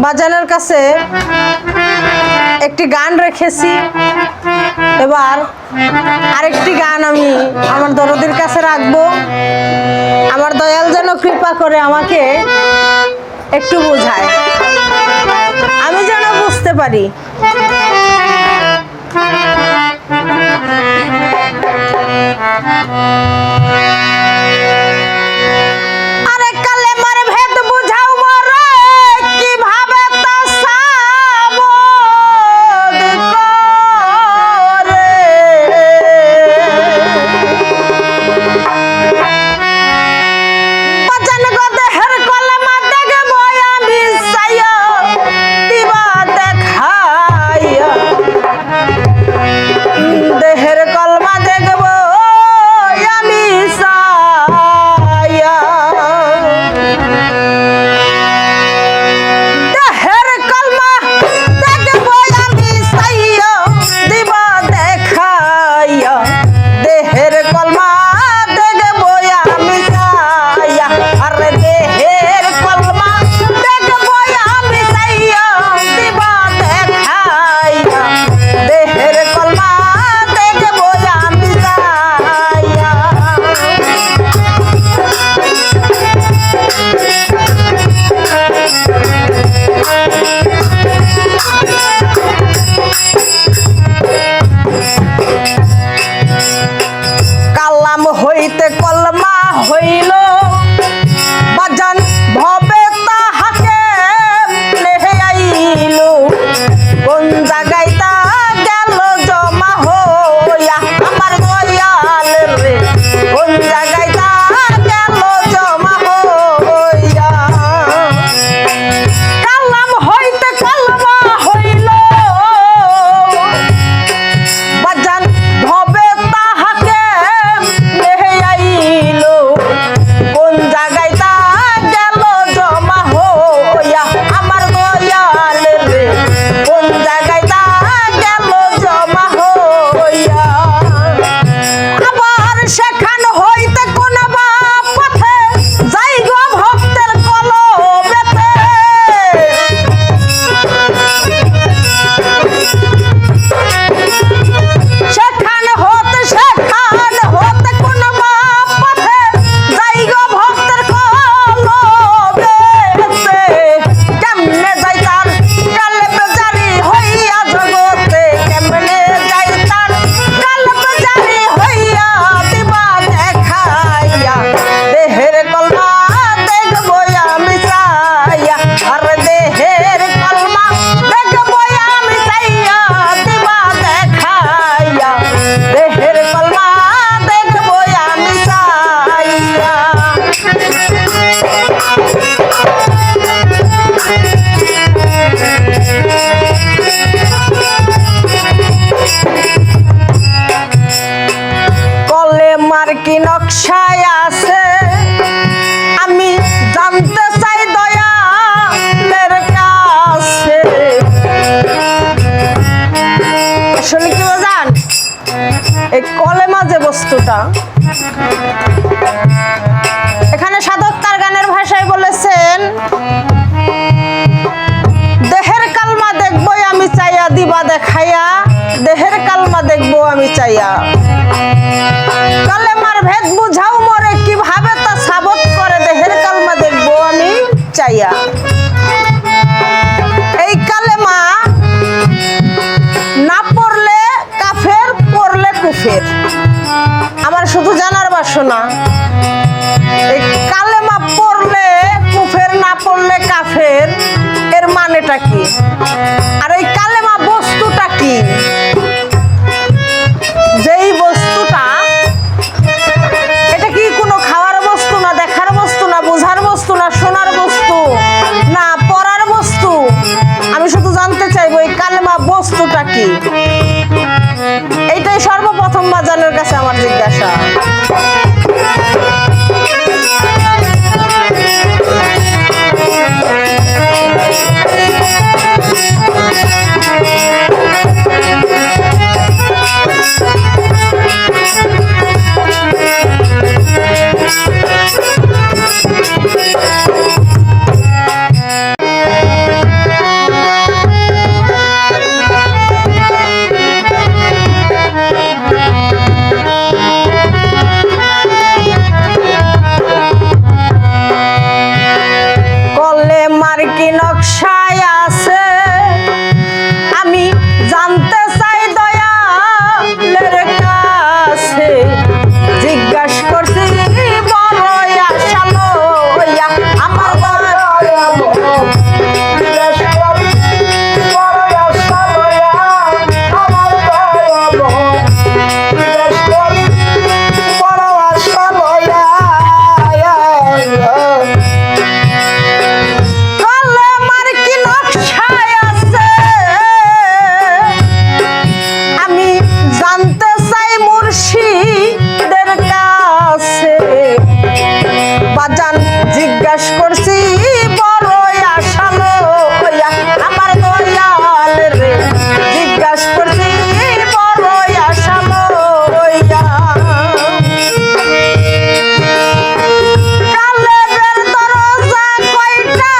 বাজানের কাছে একটি গান রেখেছি, এবার আরেকটি গান আমি আমার দরদির কাছে রাখবো। আমার দয়াল যেন কৃপা করে আমাকে একটু বোঝায়, আমি যেন বুঝতে পারি। কি নকশায় আছে আমি জানতে চাই দয়ালের কাছে। আসলে কি জান, এই কলেমা যে বস্তুটা, এখানে সাধক তার গানের ভাষায় বলেছেন, দেহের কালমা দেখবো আমি চাইয়া দিবা দেখাইয়া, দেহের কালমা দেখবো আমি চাইয়া। কালেমার ভেদ বুঝাও মরে কিভাবে তা সাবত করে, দেহের কালমা দেখবো আমি চাইয়া। এই কালেমা না পড়লে কাফের, পড়লে কুফের। আমার শুধু জানার বাসনা, এই কালেমা পড়লে কুফের, না পড়লে কাফের, এর মানেটা কি? আর এই কালেমা বস্তুটা কি? যেই বস্তুটা, এটা কি কোনো খাওয়ার বস্তু না, দেখার বস্তু না, বোঝার বস্তু না, শোনার বস্তু না, পড়ার বস্তু? আমি শুধু জানতে চাইবো এই কালেমা বস্তুটা কি। এইটাই সর্বপ্রথম বাজানের কাছে আমার জিজ্ঞাসা। নকশায় আছে আমি জানতে চাই দয়ালের কাছে জিজ্ঞাসা করছি বড় আশা লইয়া আমার জিজ্ঞাসা করছি বড় আশা লইয়া আমার দয়াল রে জিজ্ঞাসা করছি বড় আশা লইয়া কালেবের দরজা কয়টা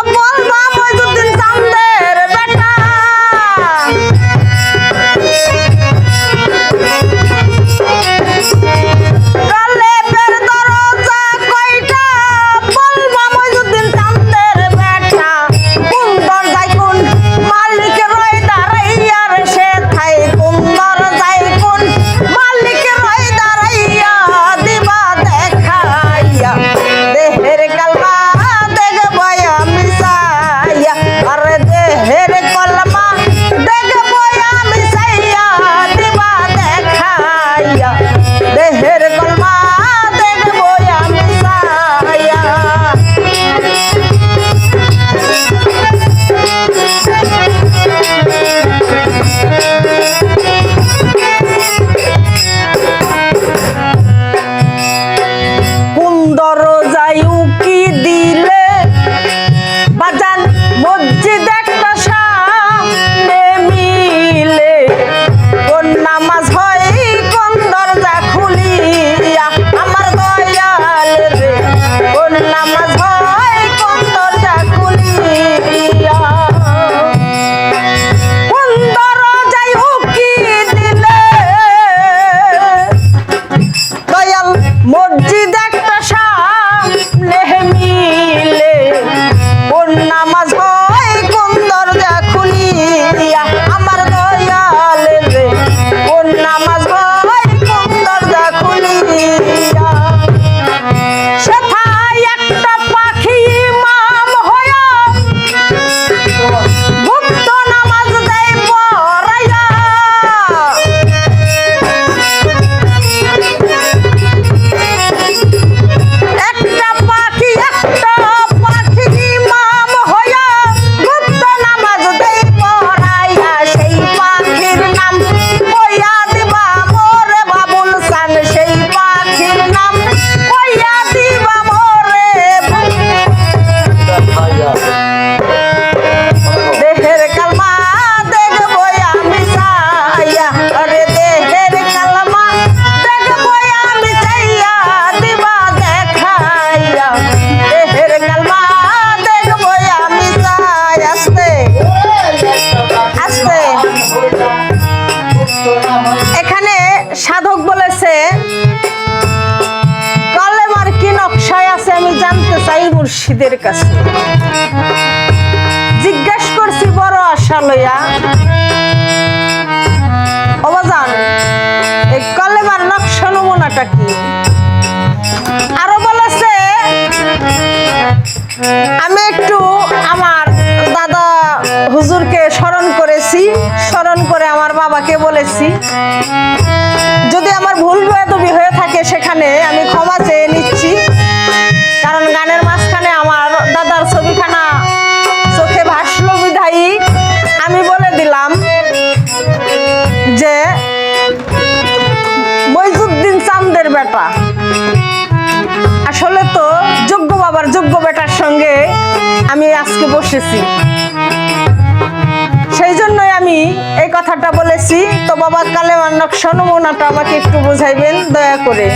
বলবা মইজুদ্দিন চান্দের বেটা কালেবের দরজা কয়টা বলবা মইজুদ্দিন চান্দের বেটা কোন দরজায় কোন মালিক রয় দাঁড়াইয়া রে সে থাই কোন দরজায় কোন মালিক রয় দাঁড়াইয়া দিবা দেখাইয়া দেহের কালমা দেখবো আমি চাইয়া আরে দেহের কলমা দেখবো আমি চাইয়া দিবা দেখাইয়া দেহের কলমা দেখবো আমি চাইয়া কোন দরজায় উকি দিলে বাজান মসজিদ একটা সামনে মিলে কোন নামাজ হয় কোন দরজা খুলিয়া আমার দয়াল রে কোন নামাজ হয় কোন দরজা খুলিয়া কোন দরজায় উকি দিলে দয়াল মসজিদ একটা সামনে মিলে কোন নামাজ হয় কোন দরজা খুলিয়া আমার দয়াল রে কোন নামাজ হয় কোন দরজা খুলিয়া সেথায় একটা পাখি ইমাম হইয়া গুপ্ত নামাজ দেয় পড়াইয়া একটা পাখি ইমাম হইয়া গুপ্ত নামাজ দেয় পড়াইয়া সেই পাখির নাম কইয়া দিবা মোরে বাবুল সান সেই পাখির নাম কইয়া দিবা মোরে দেহের কালমা দেখবো আমি চাইয়া আরে দেহের কালমা দেখবো আমি চাইয়া দিবা দেখাইয়া দেহের কালমা দেখবো আমি চাই আস্তে আস্তে এখানে সাধক বলেছে কালেমার কি নকশায় আছে আমি জানতে চাই মুর্শিদের কাছে জিজ্ঞাসা করছি বড় আশা লইয়া অবাজান এই কালেমার নকশা নমুনাটা কি আরো বলেছে আমি একটু আমার দাদা হুজুরকে স্মরণ করেছি স্মরণ করে আমার বাবাকে বলেছি যদি আমার ভুল বেয়াদবি হয়ে থাকে সেখানে আমি ক্ষমা চেয়ে নিচ্ছি কারণ গানের মাঝখানে আমার দাদার ছবিখানা চোখে ভাসলো বিধায়ী আমি বলে দিলাম যে মইজুদ্দিন চান্দের বেটা আসলে তো যোগ্য বাবার যোগ্য বেটার সঙ্গে আমি আজকে বসেছি সেই জন্যই আমি এই কথাটা বলেছি তো বাবা কালেমার নকশা নমুনাটা আমাকে একটু বুঝাইবেন দয়া করে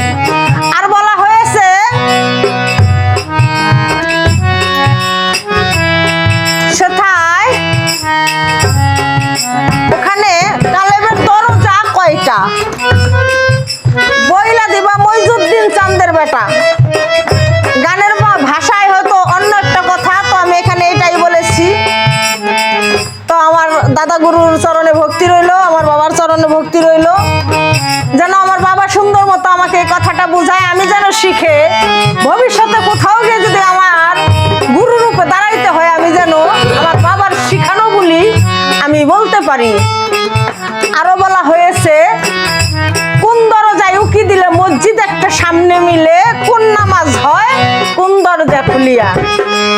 আর বলা হয়েছে সেথায় ওখানে কালেবের দরজা কয়টা বইলা দিবা মইজুদ্দিন চান্দের বেটা গানের ভাষায় হয়তো অন্য একটা কথা তো আমি এখানে এটাই বলেছি গুরুর চরণে ভক্তি রইল, আমার বাবার চরণে ভক্তি রইল, যেন আমার বাবা সুন্দর মতো আমাকে এই কথাটা বুঝায়, আমি যেন শিখে ভবিষ্যতে কোথাও গিয়ে যদি আমার গুরু রূপে দাঁড়াইতে হয়, আমি যেন আমার বাবার শিখানো বলি আমি বলতে পারি। আরো বলা হয়েছে, কোন দরজায় উকি দিলে মসজিদ একটা সামনে মিলে, কোন নামাজ হয় কোন দরজা খুলিয়া,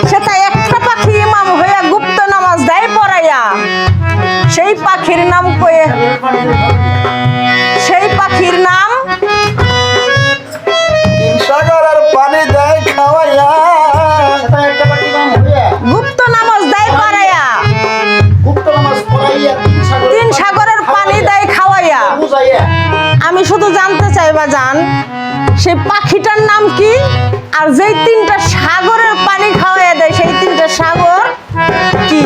সেটা একটা পাখি ইমাম হইয়া গুপ্ত নামাজ দেয় পড়াইয়া, সেই পাখির নাম কয়ে, সেই পাখির নাম সাগরের পানি দেয় খাওয়াইয়া, গুপ্ত নামাজ দেয় পড়াইয়া, তিন সাগরের পানি দেয় খাওয়াইয়া। আমি শুধু জানতে চাই বাজান, সেই পাখিটার নাম কি, আর যেই তিনটা সাগরের পানি খাওয়াইয়া দেয় সেই তিনটা সাগর কি,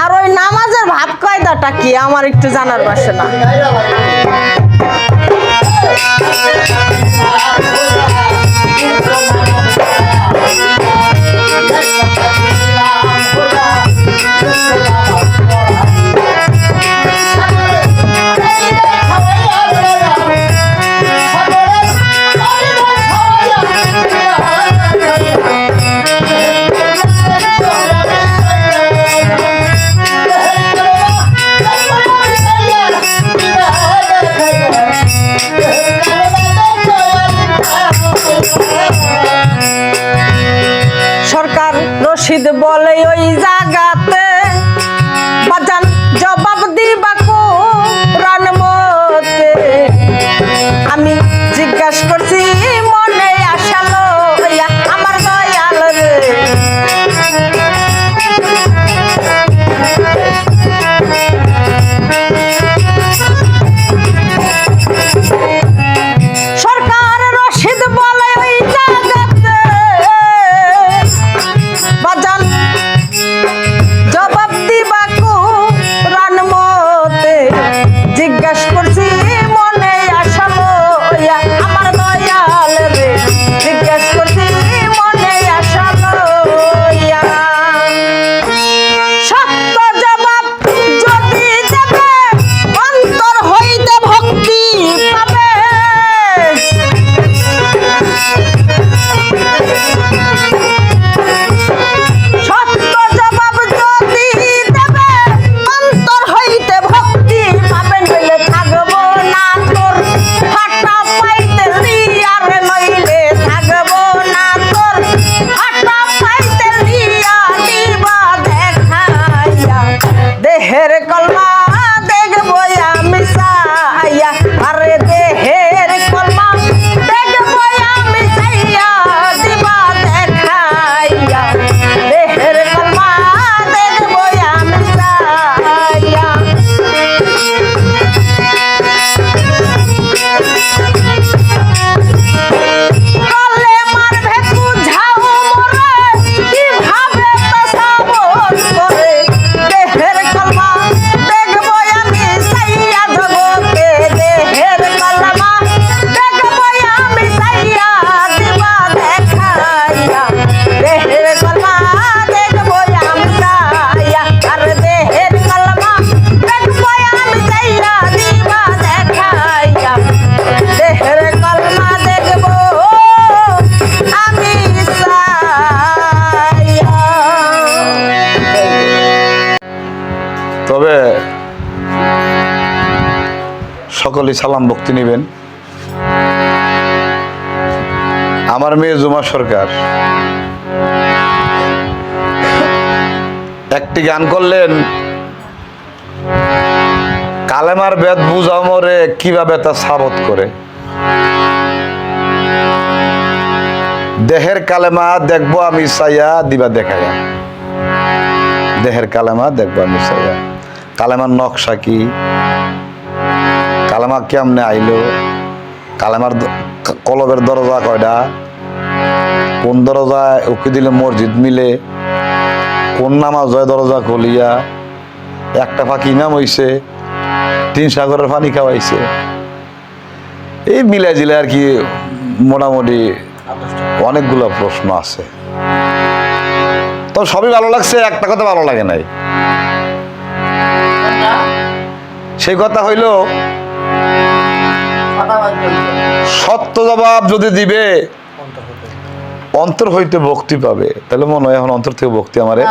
আর ওই নামাজের ভাব কায়দাটা কি, আমার একটু জানার বাসনা। সরকার রশিদ বলে ওই জায়গাতে বাজান জবাব দিবা কোরআন মতে, আমি জিজ্ঞাসা করছি মনে আসালো আমার দয়াল রে, সরকার রশিদ বলে ওই জায়গাতে বাজান জবাব দিবা কোরআন মতে, জিজ্ঞাসা করছি মনে আসালো আমার দয়াল রে, জিজ্ঞাসা করছি মনে আসালো, সত্য জবাব যদি দেবে অন্তর হইতে ভক্তি পাবে, সত্য জবাব যদি দেবে অন্তর হইতে ভক্তি পাবেন, নইলে থাকবো না তোর ফাটা পাইতে রিয়ার, নইলে থাকবো না তোর ফাটা পাইতে রিয়া, দিবা দেখাইয়া দেহের কলমা দেখবো আমি চাইয়া, আরে দেহের কলমা দেখবো আমি চাইয়া, দিবা দেখাইয়া দেহের কলমা দেখবো আমি চাইয়া। কলেমার ভেকু ঝাউ মোরে কিভাবে তাসাবুত করে, দেহের কলমা দেখবো আমি চাইয়া জগতে, দেহের কলমা দেখবো আমি চাইয়া, দিবা দেখাইয়া দেহের কলমা দেখবো আমি চাইয়া, আর দেহের কলমা দেখবো আমি চাইয়া, দিবা দেখাইয়া দেহের কলমা দেখবো আমি চাইয়া। তবে সকলেই সালাম ভক্তি নেবেন। আমার মেয়ে জুমা সরকার একটি গান করলেন, কালেমার বেদ বুঝাও মরে কিভাবে তা সাবত করে, দেহের কালেমা দেখবো আমি চাইয়া, দিবা দেখাইয়া, দেহের কালেমা দেখবো আমি চাইয়া। কালেমার নকশা কি, কালেমা কেমনে আইলো, কালেমার কলবের দরজা কয়টা, কোন দরজায় উকি দিলে মসজিদ মিলে, কোন নামাজ হয় দরজা খুলিয়া, একটা পাখি নাম হইছে, তিন সাগরের পানি খাওয়াইছে, এই মিলে জিলে আর কি মোটামুটি অনেকগুলো প্রশ্ন আছে। তো সবই ভালো লাগছে, একটা কথা ভালো লাগে নাই। সেই কথা হইল সত্য জবাব যদি দিবে অন্তর হইতে ভক্তি পাবে, তাহলে মনে হয় এখন অন্তর থেকে ভক্তি আমারে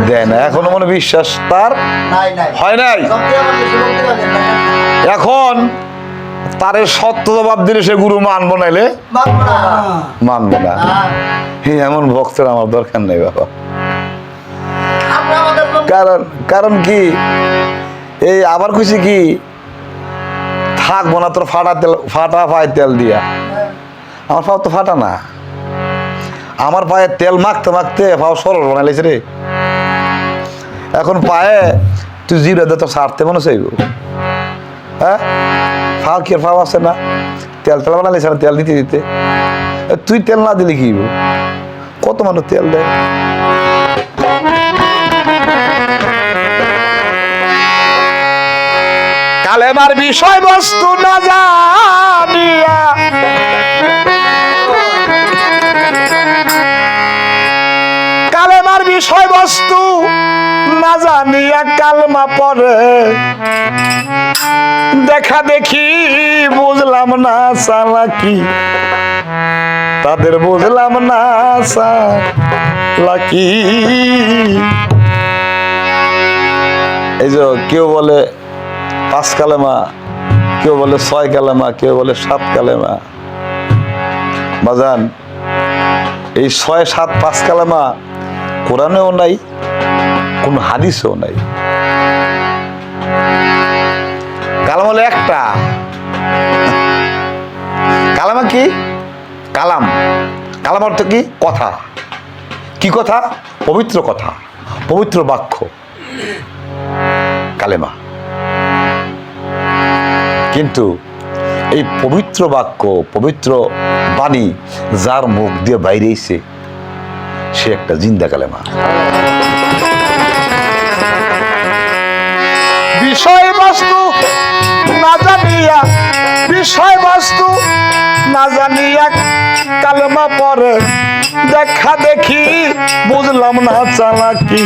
দেয় না, এখনো মনে বিশ্বাস তার হয় নাই। এখন তারে সত্য জবাব দিলে সে গুরু মানবো, নাইলে মানবো না। এমন ভক্তের আমার দরকার নেই বাবা। কারণ কি এই আবার খুশি কি থাকবো না তোর ফাটা পায়ে তেল দিয়া। আমার পাও তো ফাটা না, আমার পায়ে তেল মাখতে মাখতে পাও সরল বানাইছে রে। এখন পায়ে তুই জিরে দে তো সারতে মনে চাইব, হ্যাঁ ফাও কি ফাও আছে না, তেল তেল বানাইছে না, তেল দিতে দিতে তুই তেল না দিলে কি কত মানুষ তেল দেয়। কালেমার বিষয়বস্তু না জানিয়া কালেমার বিষয়বস্তু না জানিয়া কালমা পড়ে দেখা দেখি বুঝলাম না চালাকি তাদের, বুঝলাম না চালাকি। এই যে কেউ বলে 5 কালেমা, কেউ বলে 6 কালেমা, কেউ বলে 7 কালেমা। বাজান এই 6, 7, 5 কালেমা কোরআনেও নাই, কোন হাদিসেও নাই। কালাম হলো একটা। কালামা কি? কালাম, কালাম অর্থ কি? কথা। কি কথা? পবিত্র কথা, পবিত্র বাক্য কালেমা। কিন্তু এই পবিত্র বাক্য, পবিত্র বাণী যার মুখ দিয়ে বাইরে এসে সে একটা জিন্দা কালেমা। বিষয়বস্তু না জানিয়া, বিষয়বস্তু না জানিয়া কালেমা পড়ে দেখা দেখি বুঝলাম না চালাকি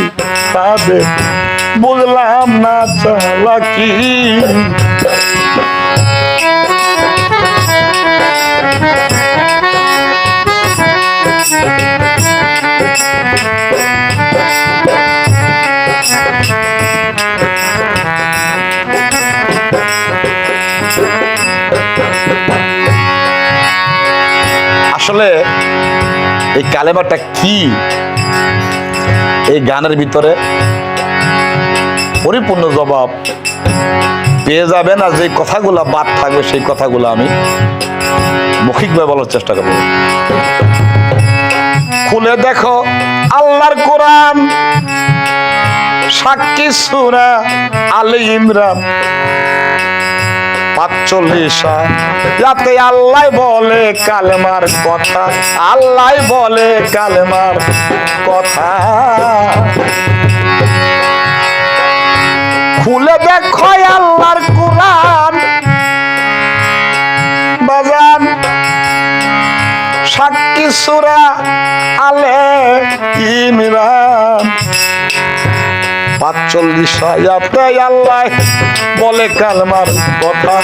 তাদের, বুঝলাম না চালাকি। আসলে এই কালেমাটা কি, এই গানের ভিতরে পরিপূর্ণ জবাব পেয়ে যাবেন। আর যে কথাগুলা বাদ থাকবে সেই কথাগুলো আমি মৌখিকভাবে বলার চেষ্টা করব। খুলে দেখো আল্লাহর কোরআন, সাক্ষী সূরা আলে ইমরান 45 যাতে আল্লাহ বলে কালেমার কথা, আল্লাহ বলে কালেমার কথা। খুলে দেখো আল্লাহর কোরআন বাজান, সাক্ষী সূরা আলে ইমরান 45 আয়াতে আল্লাহ বলে কালেমার কথা।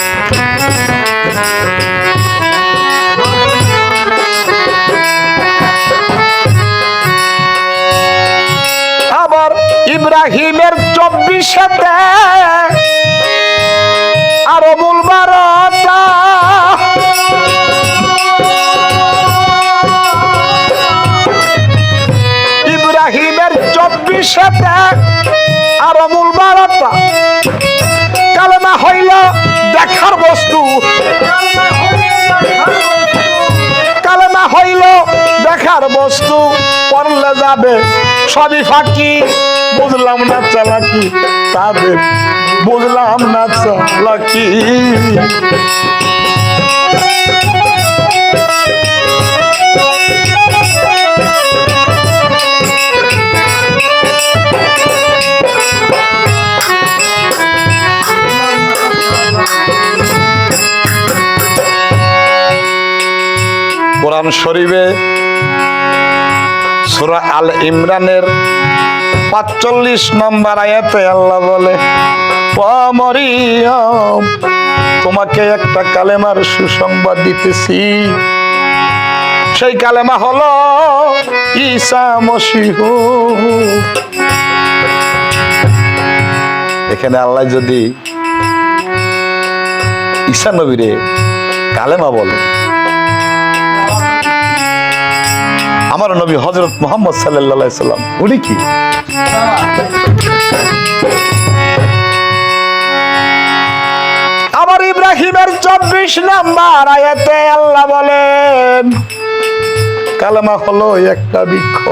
আবার ইব্রাহিমের 24-তে আরো মূল 12টা, ইব্রাহিমের 24-তে আরো মূল 12টা। কালেমা হইল দেখার বস্তু, কালেমা হইল দেখার বস্তু, পড়লে যাবে সবই ফাঁকি, বুঝলাম না চালাকি তাদের, বুঝলাম না চালাকি। কোরআন শরীফে সূরা আল ইমরানের 45 নম্বর আয়াতে আল্লাহ বলে মরিয়ম, তোমাকে একটা কালেমার সুসংবাদ দিতেছি। সেই কালেমা হলো ঈসা মসীহ। এখানে আল্লাহ যদি ঈসা নবীরে কালেমা বলে, আমার নবী হযরত মুহাম্মদ সাল্লাল্লাহু আলাইহি সাল্লাম উনি কি? আমার ইব্রাহিমের 24 নম্বর আয়াতে আল্লাহ বলেন কালেমা হলো একটা বৃক্ষ।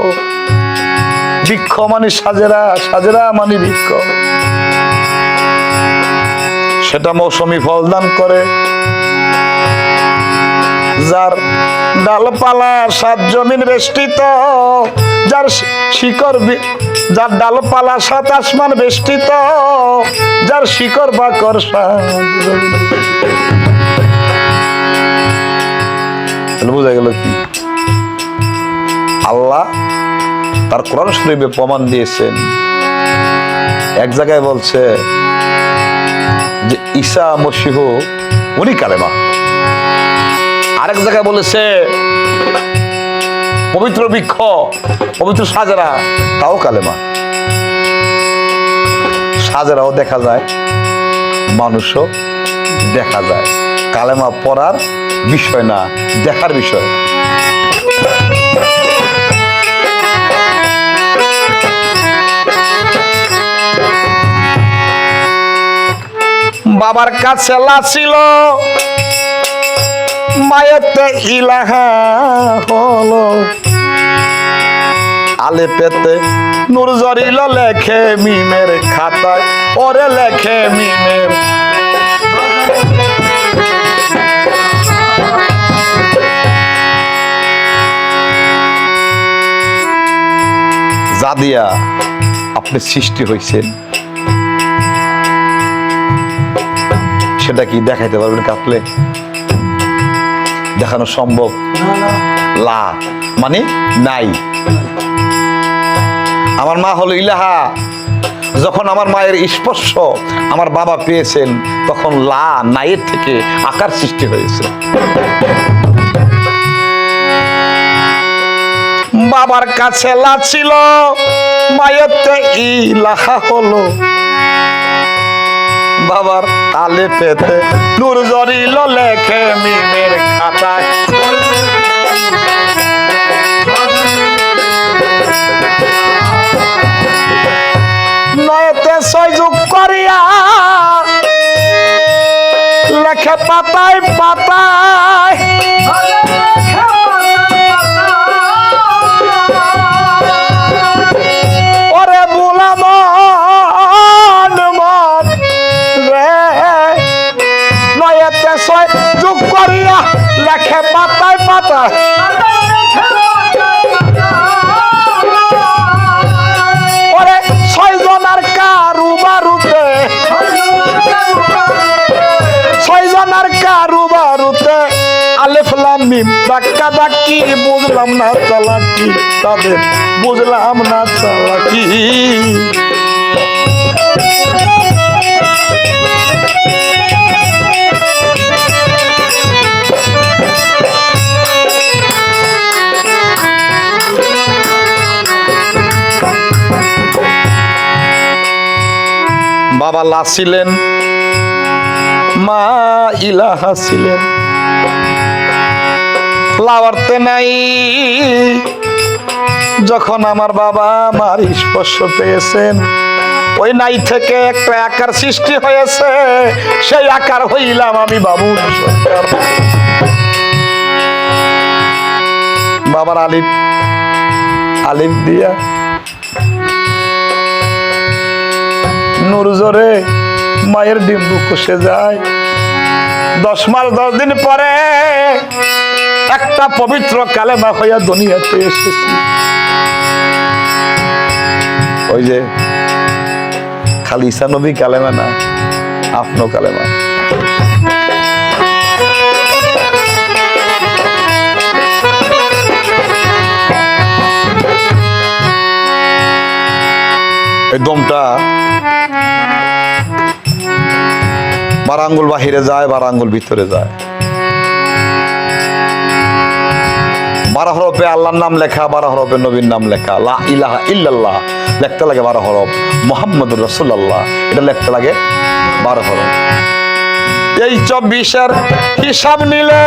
বৃক্ষ মানে সাজেরা, সাজেরা মানে বৃক্ষ। সেটা মৌসুমী ফল দান করে, যার ডালপালা 7 জমিন বেষ্টিত, যার শিকড়, যার ডালপালা 7 আসমান বেষ্টিত, যার শিকড় বাকর 7 জমিন। বোঝা গেল কি? আল্লাহ তার কোরআন শরীফে প্রমাণ দিয়েছেন। এক জায়গায় বলছে যে ঈসা মসীহ উনি কালেমা। আরেক জায়গায় বলেছে পবিত্র বৃক্ষ, পবিত্র সাজেরা, তাও কালেমা। সাজেরাও দেখা যায়, মানুষও দেখা যায়। কালেমা পড়ার বিষয় না, দেখার বিষয়। বাবার কাছে লাছিল, মায়েতে ইলাহা হলো, আলে পেতে নূর জরিল, লেখে মিমের খাতায়, ওরে লেখে মিমের। যা দিয়া আপনি সৃষ্টি হয়েছেন সেটা কি দেখাইতে পারবেন? কাটলে দেখানো সম্ভব? লা মানে নাই। আমার মা হলো ইলাহা। যখন আমার মায়ের স্পর্শ আমার বাবা পেয়েছেন, তখন লা নাইয়ের থেকে আকার সৃষ্টি হয়েছে। বাবার কাছে লা ছিল, মায়ের ইলাহা হলো। বাবার তালে পেতে নূর জরিল, লেখে মিমের খাতায়, নয়তে 6 যোগ করিয়া লেখে পাতায় পাতায়, ওরে বুলাম নয়তে 6 যোগ করিয়া লেখে পাতায় পাতায়, ওরে 6 জনার কারুবারুতে, 6 জনার কারুবারুতে, আলিফ লাম মিম ধাক্কা ধাক্কি, বুঝলাম না চালাকি তাদের, বুঝলাম না চালাকি। বাবা লা ছিলেন, মা ইলাহা ছিলেন। লাওয়ার্তে নাই, যখন আমার বাবা আমার স্পর্শ পেয়েছেন, ওই নাই থেকে একটা আকার সৃষ্টি হয়েছে। সেই আকার হইলাম আমি বাবুর সরকার। বাবার আলিফ, আলিফ দিয়া নূর জোরে মায়ের ডিম্বু কষে যায়। 10 মাস 10 দিন পরে একটা পবিত্র কালেমা হইয়া দুনিয়াতে এসেছি। ওই যে খালি ঈসা নবী কালেমা না, আপনিও কালেমা। এই দমটা 12 আঙ্গুল বাহিরে যায়, 12 আঙ্গুল ভিতরে যায়। 12 হরফে আল্লাহর নাম লেখা, 12 হরফে নবীর নাম লেখা। লা ইলাহা ইল্লাল্লাহ লিখতে লাগে 12 হরফ, মুহাম্মদুর রাসূলুল্লাহ এটা লিখতে লাগে 12 হরফ। এই 24-এর হিসাব নিলে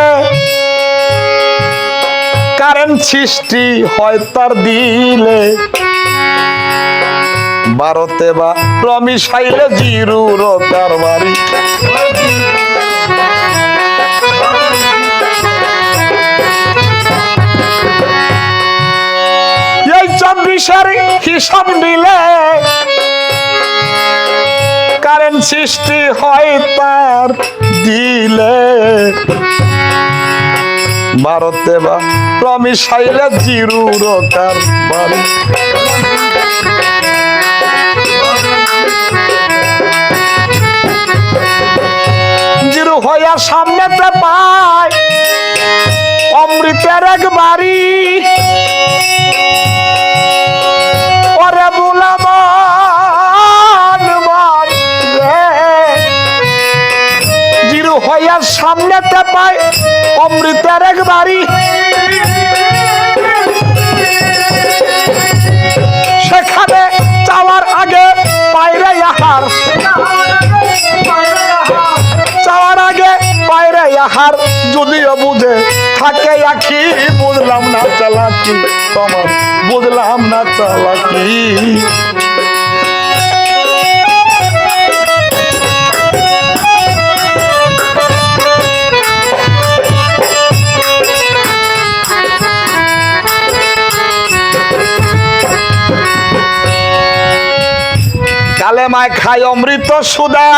কারেন্ট সৃষ্টি হয় তার দিলে। 12তে বা রমিশাইলে জিরুর তার বাড়ি। এই 24-এর হিসাব নিলে কারেন্ট সৃষ্টি হয় তার দিলে। 12তে বা রমিশাইলে জিরুর তার বাড়ি। জিরু হইয়া সামনেতে পায় অমৃতের এক বাড়ি। ওরে বুলামান রে, জিরু হইয়া সামনেতে পায় অমৃতের এক বাড়ি। সেখানে যাওয়ার আগে বাইরে আহার, যাওয়ার আগে বাইরে আহার যদিও বুঝে থাকে আখি। বুঝলাম না চালাকি তোমার, বুঝলাম না চালাকি। কালেমায় খায় অমৃত সুদা,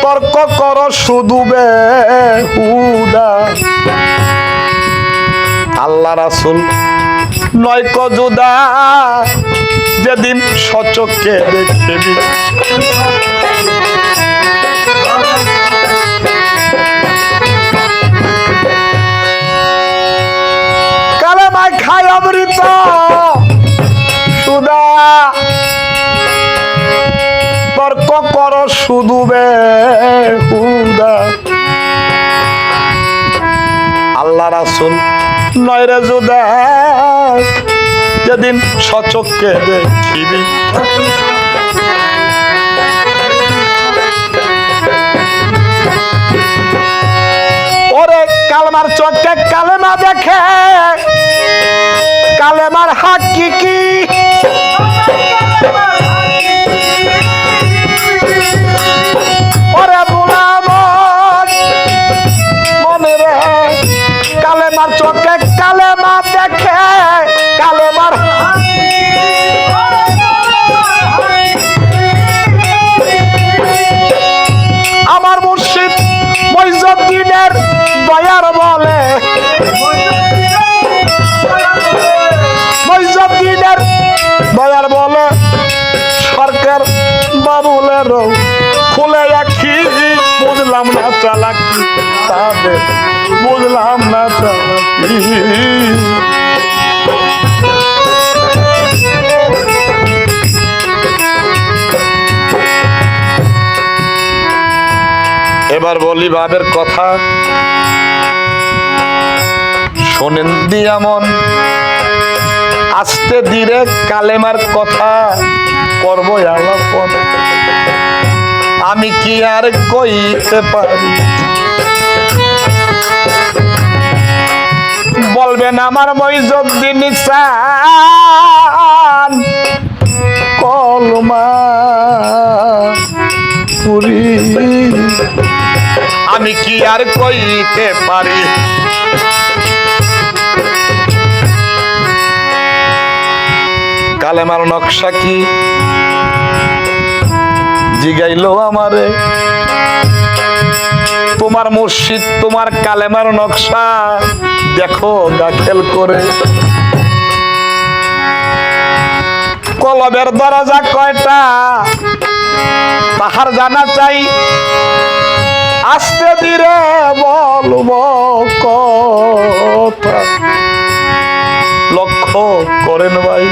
তর্ক কর শুধু বেহুদা। আল্লাহ রাসূল নয় ক জুদা, যেদিন সচক্ষে দেখবি। কালেমায় খায় অমৃত সুদা, তর্ক কর শুধু বেহুদা। আল্লাহ রাসূল নয় রে জুদা, যেদিন সচক্ষে দেখিবি। ওরে কালেমার চোখে কালেমা দেখে, কালেমার হাকিকি। ওরে বুলামন মনে রে, কালেমার চোখে কালেমা দেখে, কালেমার আমার মুর্শিদ মইজুদ্দিনের দয়ার বলে, মইজুদ্দিনের দয়ার বলে সরকার বাবুলের খুলে রাখি। বুঝলাম না চালাকি তাদের, বুঝলাম না চালাকি। এবার বলি বাবের কথা, শোনেন দিয়া মন আস্তে ধীরে কালেমার কথা করব আলাপন। আমি কি আর কইতে পারি, বলবেন আমার মইজুদ্দিন চান কলমা পুরি। আমি কি আর কইতে পারি, কালেমার নকশা কি জিগাইলো আমারে। তোমার মুর্শিদ তোমার কালেমার নকশা দেখো দাখিল করে। কলবের দরজা কয়টা তাহার জানা চাই, আস্তে ধীরে বলবো কথা। লক্ষ্য করেন ভাই,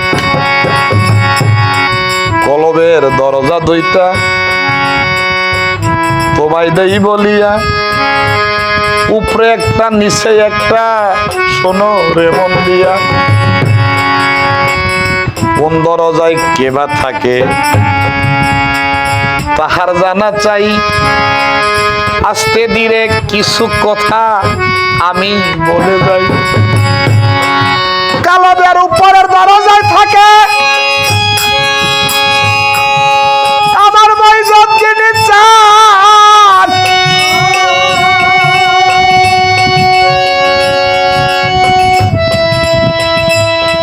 কলবের দরজা দুইটা, তোমায় দেই বলিয়া উপরে একটা নিচে একটা, শোনো রে মন দিয়া। কোন দরজায় কেবা থাকে তাহার জানা চাই, আস্তে ধীরে কিছু কথা আমি বলে যাই। কালবের উপরের দরজায় থাকে আমার মইজত যিনি চান,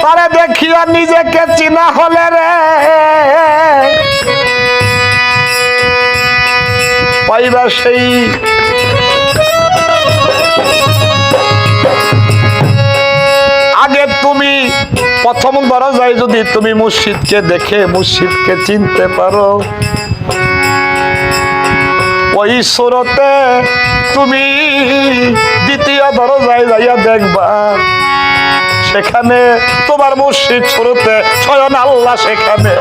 তারে দেখিয়া নিজেকে চিনা হলে রে পাইবা সেই আগে তুমি প্রথম দরজায় যদি তুমি মুর্শিদকে দেখে মুর্শিদকে চিনতে পারো, ওই সুরতে তুমি দ্বিতীয় দরজায় যাইয়া দেখবা, সেখানে তোমার মুর্শিদ সুরতে স্বয়ং আল্লাহ সেখানে।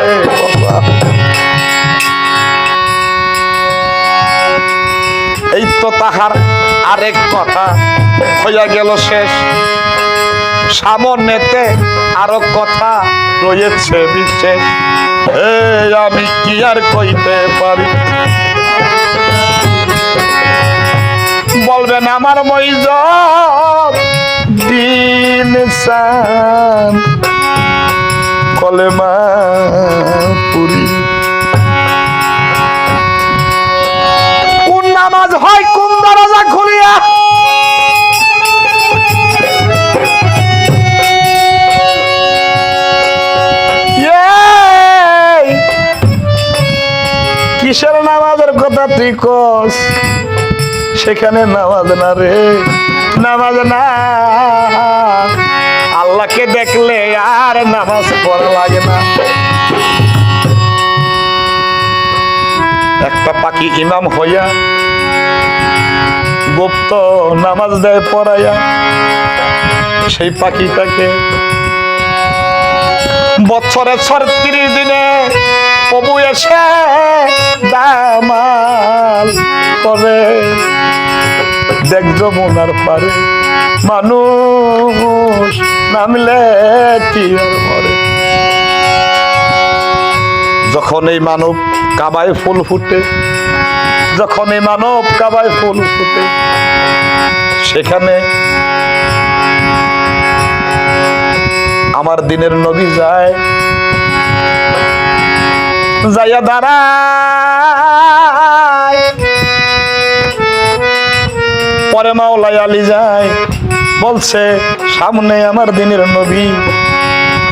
এই তো তাহার আরেক কথা হইয়া গেল শেষ, সামনেতে আরো কথা রয়েছে বিশেষ। আমি কি আর কইতে পারি, বলবেন আমার মইজত দিন সান কলেমা পুরি। কোন নামাজ হয় কোন দরজা খুলিয়া, কিসের নামাজের কথা তুই কস, সেখানে নামাজ না রে, নামাজ না। আল্লাহকে দেখলে আর নামাজ পড়া লাগে না। একটা পাখি ইমাম হইয়া গুপ্ত নামাজ দেয় পড়াইয়া, সেই পাখিটাকে বছরে 36 দিনে প্রভু এসে দামাল করে। দেখ যমুনার পারে মানুষ নামলে কি আর মরে। যখন এই মানব কাবায় ফুল ফুটে, যখন এই মানব কাবায় ফুল ফুটে, সেখানে আমার দিনের নবী যায়, যাইয়া দাঁড়ায়। পরে মাওলাই আলী যায়, বলছে সামনে আমার দিনের নবী,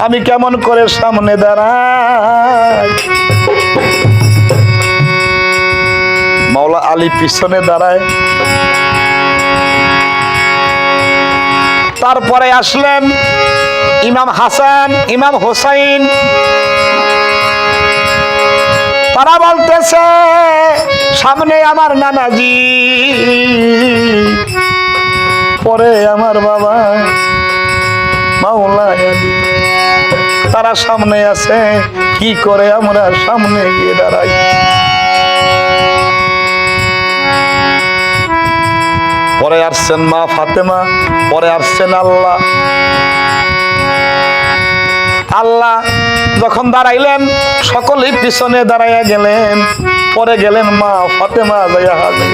আমি কেমন করে সামনে দাঁড়াই। মাওলা আলী পিছনে দাঁড়ায়। তারপরে আসলেন ইমাম হাসান, ইমাম হোসাইন। তারা বলতেছে সামনে আমার নানাজি, পরে আমার বাবা মাওলা আলী। তারা সামনে আছে, কি করে আমরা সামনে গিয়ে দাঁড়াই। পরে আসছেন মা ফাতেমা, পরে আসছেন আল্লাহ। আল্লাহ যখন দাঁড়াইলেন সকলেই পিছনে দাঁড়াইয়া গেলেন, পরে গেলেন মা ফাতেমা যাইয়া হাজির।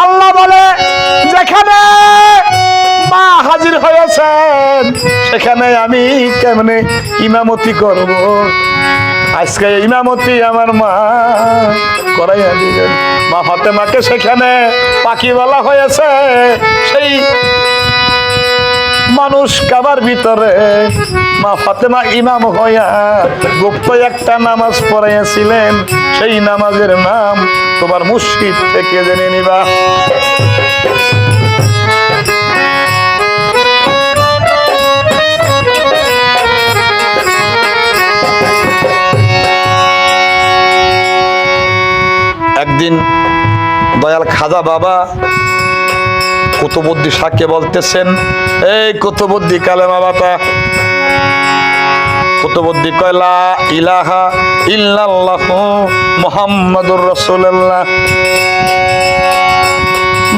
আল্লাহ বলে যেখানে মা হাজির হয়েছেন সেখানে আমি কেমনে ইমামতি করব। আজকে ইমামতি আমার মা করাইয়া দিলেন। মা ফাতেমাকে সেখানে পাখি বলা হয়েছে। সেই মানুষ কাবার ভিতরে মা ফাতেমা ইমাম হইয়া গুপ্ত একটা নামাজ পড়াইয়াছিলেন। সেই নামাজের নাম তোমার মুর্শিদ থেকে জেনে নিবা। একদিন দয়াল খাজা বাবা কুতুবুদ্দিন শাহকে বলতেছেন, এই কুতুবুদ্দিন কালেমা বাতা, কুতুবুদ্দিন কয় লা ইলাহা ইল্লাল্লাহু মুহাম্মাদুর রাসূলুল্লাহ।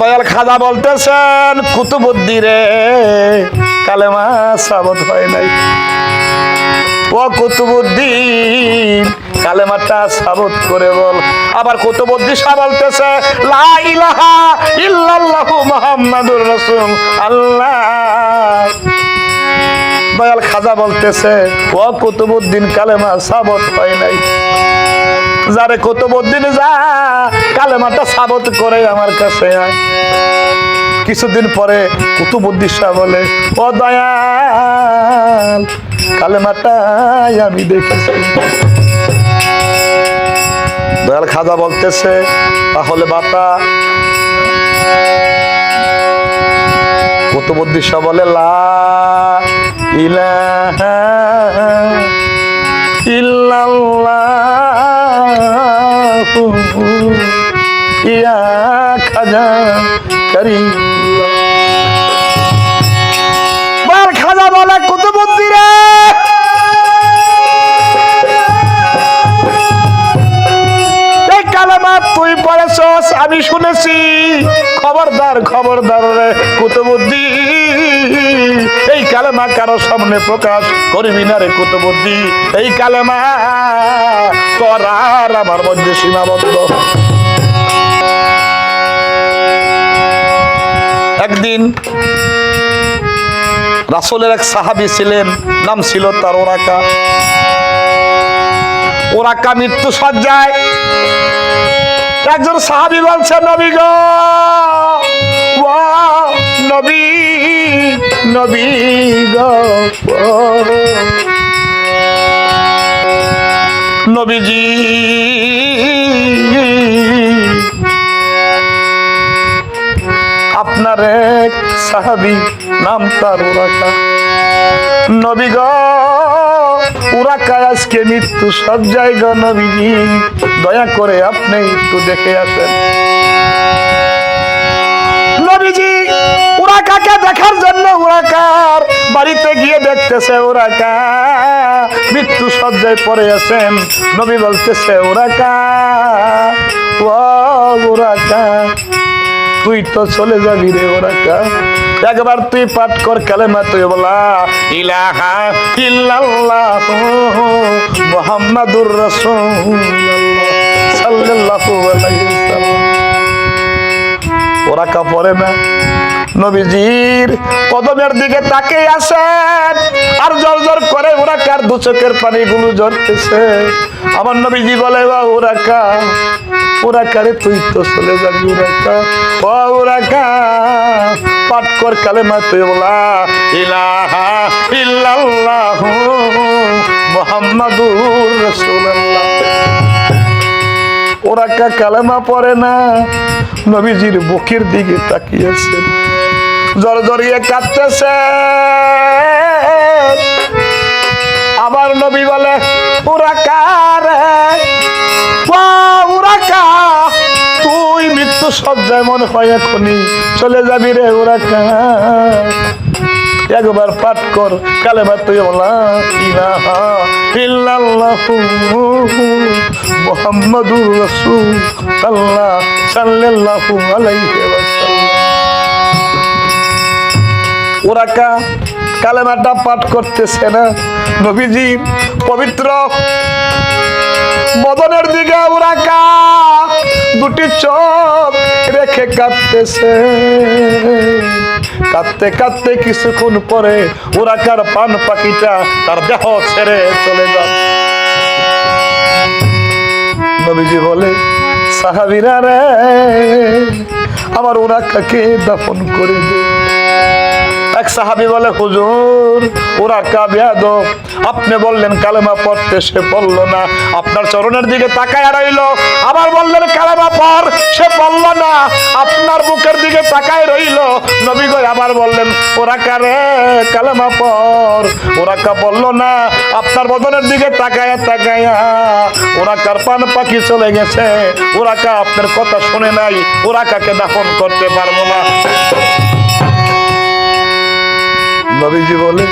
দয়াল খাজা বলতেছেন কুতুবুদ্দিন রে কালেমা সাবত হয় নাই। ও কুতুবুদ্দিন কালেমাটা সাবত করে বল। আবার কুতুবুদ্দিন শাহ বলতেছে লা ইলাহা ইল্লাল্লাহু মুহাম্মাদুর রাসূল আল্লাহ। দয়াল খাজা বলতেছে ও কুতুবুদ্দিন কালেমা সাবত হয় নাই। যারে কুতুবুদ্দিন যা কালেমাটা সাবত করে আমার কাছে আয়। কিছুদিন পরে কুতুবুদ্দিন শাহ বলে ও দয়াল কালেমাটাই আমি দেখেছি। দয়াল খাজা বলতেছে তাহলে বাতা। কুতুবুদ্দিন শাহ বলে লা ইলাহা ইল্লাল্লাহু ইয়া খাজা করিমুল্লাহ। দয়াল খাজা বলে কুতুবুদ্দিন রে এই কালেমা তুই পড়েছস আমি শুনেছি। খবরদার খবরদার রে কুতুবুদ্দিন এই কালেমা কারো সামনে প্রকাশ করবি না রে কুতুবুদ্দিন। এই কালেমা তোর আর আমার মধ্যে সীমাবদ্ধ। একদিন রাসূলের এক সাহাবী ছিলেন, নাম ছিল তার ওরাকা। ওরাকা মৃত্যু সজ্জায়। একজন সাহাবী বলছে নবী গো ও নবী নবী গো নবীজি আপনার এক সাহাবী নাম তার ওরাকা। নবী গো ওরাকা আজকে মৃত্যু সজ্জায় গো নবীজি দয়া করে আপনি একটু দেখে আসেন। নবীজি ওরাকাকে দেখার জন্য ওরাকার বাড়িতে গিয়ে দেখতেছে ওরাকা মৃত্যু সজ্জায় পড়ে আছেন। নবী বলতেছে ওরাকা ও ওরাকা তুই তো চলে যাবি রে ওরাকা। একবার তুই পাঠ কর কালেমা তুই বলা ইলাহা ইল্লাল্লাহু মুহাম্মাদুর রাসূলুল্লাহ সাল্লাল্লাহু আলাইহি ওয়াসাল্লাম। ওরাকা পড়ে না, নবীজির কদমের দিকে তাকিয়ে আছেন আর জোর জোর করে ওরাকার দু চোখের পানিগুলো ঝরতেছে। আমার নবীজি বলে বা ওরাকা ওরাকা রে তুই তো চলে যাবি ওরাকা ও ওরাকা পাঠ কর কালেমা তুই বলা ইলাহা ইল্লাল্লাহু মুহাম্মাদুর রাসূলুল্লাহ। ওরাকা কালেমা পড়ে না, নবীজির বুকের দিকে তাকিয়েছেন, জোর জড়িয়ে কাঁদতেছে। আবার নবী বলে ওরাকা রে ও ওরাকা তুই মৃত্যু সজ্জায় মনে হয় এখনই চলে যাবি রে ওরাকা। একবার পাঠ কর কালেমা তুই বলা ইলাহা ইল্লাল্লাহু মুহাম্মাদুর রাসূলুল্লাহ সাল্লাল্লাহু আলাইহি ওয়াসাল্লাম। ওরাকা কালেমাটা পাঠ করতেছে না, নবীজির পবিত্র বদনের দিকে ওরাকা দুটি চোখ রেখে কাঁদতেছে। কাঁদতে কাঁদতে কিছুক্ষণ পরে ওরাকার পান পাখিটা তার দেহ ছেড়ে চলে যায়। নবীজি বলে সাহাবীরা রে আমার ওরাকাকে দাফন করে দে। এক সাহাবী বলে হুজুর ওরাকা বেয়াদব, আপনি বললেন কালেমা পড়তে সে পড়ল না, আপনার চরণের দিকে তাকায় রইল। আবার বললেন কালেমা পড় সে পড়ল না, আপনার বুকের দিকে তাকায় রইল। নবী গো আবার বললেন ওরাকা রে কালেমা পড়, ওরাকা বলল না, আপনার বদনের দিকে তাকায়া তাকায়া ওরাকার পান পাখি চলে গেছে। ওরাকা আপনার কথা শুনে নাই, ওরাকাকে দাফন করতে পারবো না। নবীজি বলে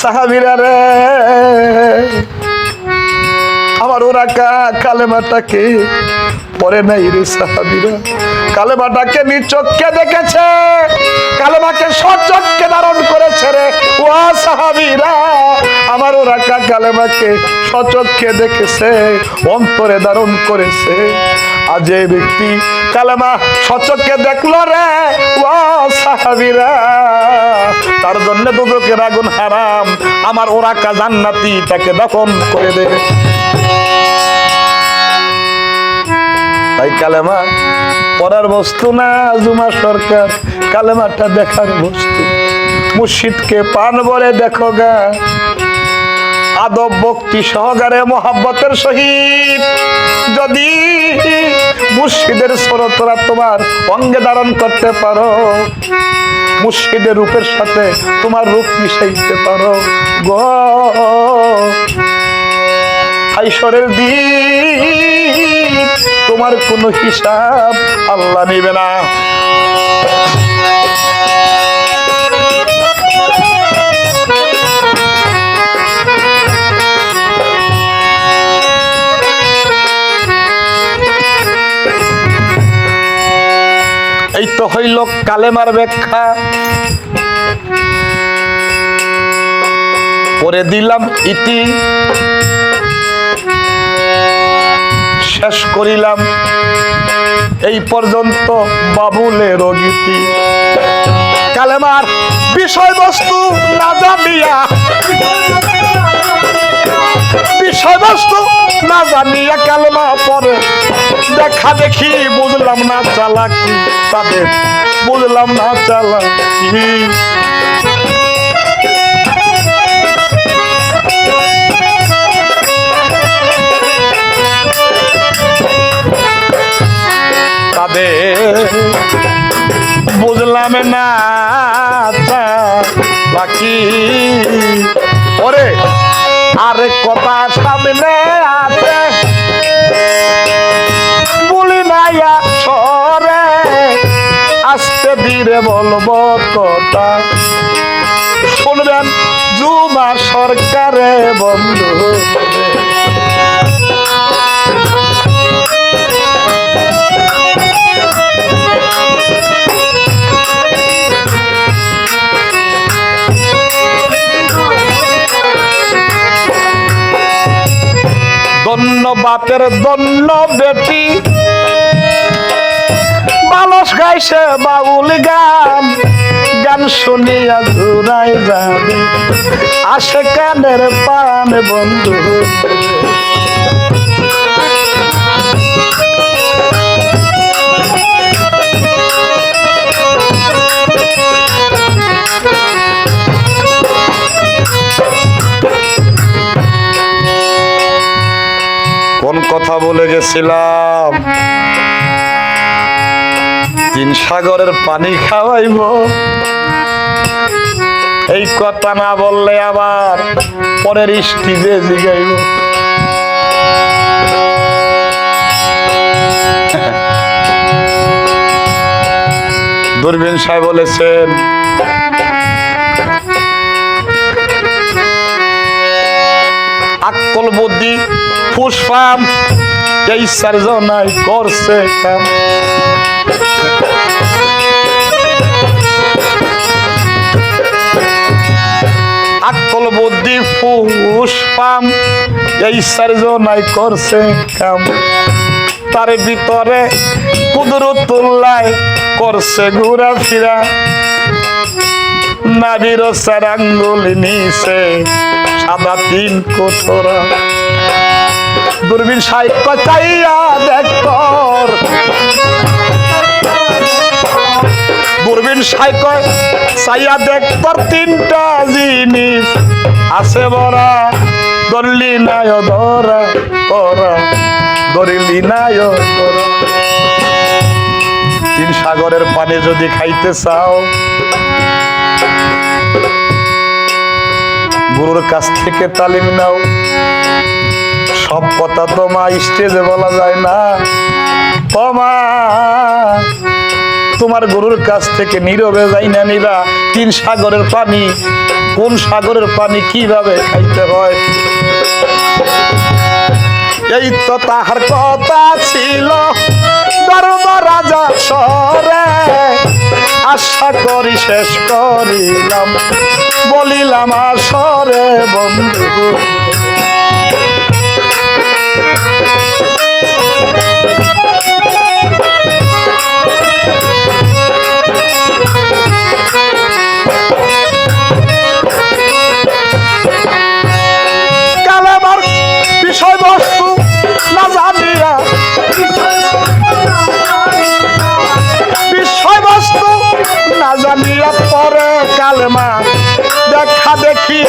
সাহাবীরা রে, আমার ওরা কালেমাটাকে পরে নাই রে সাহাবীরা, কালেমাটাকে নিচক্ষে দেখেছে, কালেমাকে সচক্ষে ধারণ করেছে রে ও সাহাবীরা, আমার ওরা কালেমাকে সচক্ষে দেখেছে, অন্তরে ধারণ করেছে। আর যে ব্যক্তি কালেমা সচক্ষে দেখলো রে ও সাহাবীরা, তার জন্য দুদকের আগুন হারাম, আমার ওরা জান্নাতি, তাকে দাফন করে দে। তাই কালেমা পড়ার বস্তু না জুমা সরকার, কালেমাটা দেখার বস্তু। মুর্শিদকে পান ভরে দেখো গা, আদব ভক্তি সহকারে মহাব্বতের সহিত যদি মুর্শিদের সুরতরা তোমার অঙ্গে ধারণ করতে পারো, মুর্শিদের রূপের সাথে তোমার রূপ মিশাইতে পারো গো, হাইশরের দিন তোমার কোনো হিসাব আল্লাহ নিবে না। এই তো হইল কালেমার ব্যাখ্যা, পরে দিলাম ইতি, শেষ করিলাম এই পর্যন্ত বাবুলের গীতি। কালেমার বিষয়বস্তু না জানিয়া, বিষয়বস্তু না জানিয়া কালেমা পরে দেখা দেখি বুঝলাম না চালাকি তাদের, বুঝলাম না চালাকি। তাদের বুঝলাম না চালাকি। ওরে আরে কথা সামনে আছে বলি নাই সরে, আস্তে ধীরে বলবো কথা, শুনবেন জুমা সরকারে বন্ধু। দন্য বাপের দন্য বেটি, মানুষ গাইছে বাউল গান, গান শুনিয়া ঘুরাই যাবে আসে কানের পান বন্ধু। কোন কথা বলে গেছিলাম, তিন সাগরের পানি খাওয়াইব, এই কথা না বললে আবার পরের স্টিজে জিগাইব। দূরবীন সাহেব বলেছেন আকল বুদ্ধি পুষ্পাম এই সার্জনাই করছে কাম। আকল বুদ্ধি পুষ্পাম এই সার্জনাই করছে কাম, তার ভিতরে কুদরতুল্লাহ করছে ঘুরা ফিরা, নাবির চার আঙ্গুল নিচে সাদা তিন কোঠরা। দূরবীন সাহিত্য চাইয়া দেখ, দূরবীন সাহিত্য চাইয়া দেখ, তোর তিনটা জিনিস আছে বড়া, ধরলি নাই ধরা তোরা, ধরলি নাই ধরা। তিন সাগরের পানি যদি খাইতে চাও, গুরুর কাছ থেকে তালিম নাও। সব কথা তোমা স্টেজে বলা যায় না, তোমার গুরুর কাছ থেকে নীরবে যাই না নিবা। তিন সাগরের পানি কোন সাগরের পানি কিভাবে খাইতে হয়। এই তো তাহার কথা ছিল ধর্ম রাজা সরে, আশা করি শেষ করিলাম বলিলাম আসরে বন্ধু। কালেমার বিষয়বস্তু না জানিয়া, বিষয়বস্তু না জানিয়া পরে কালেমা দেখা দেখি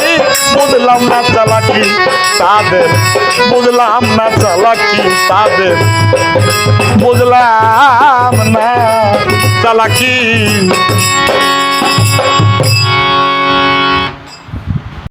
বুঝলাম না চালাকি তাদের, বুঝলাম না চালাকি তাদের, বুঝলাম না চালাকি।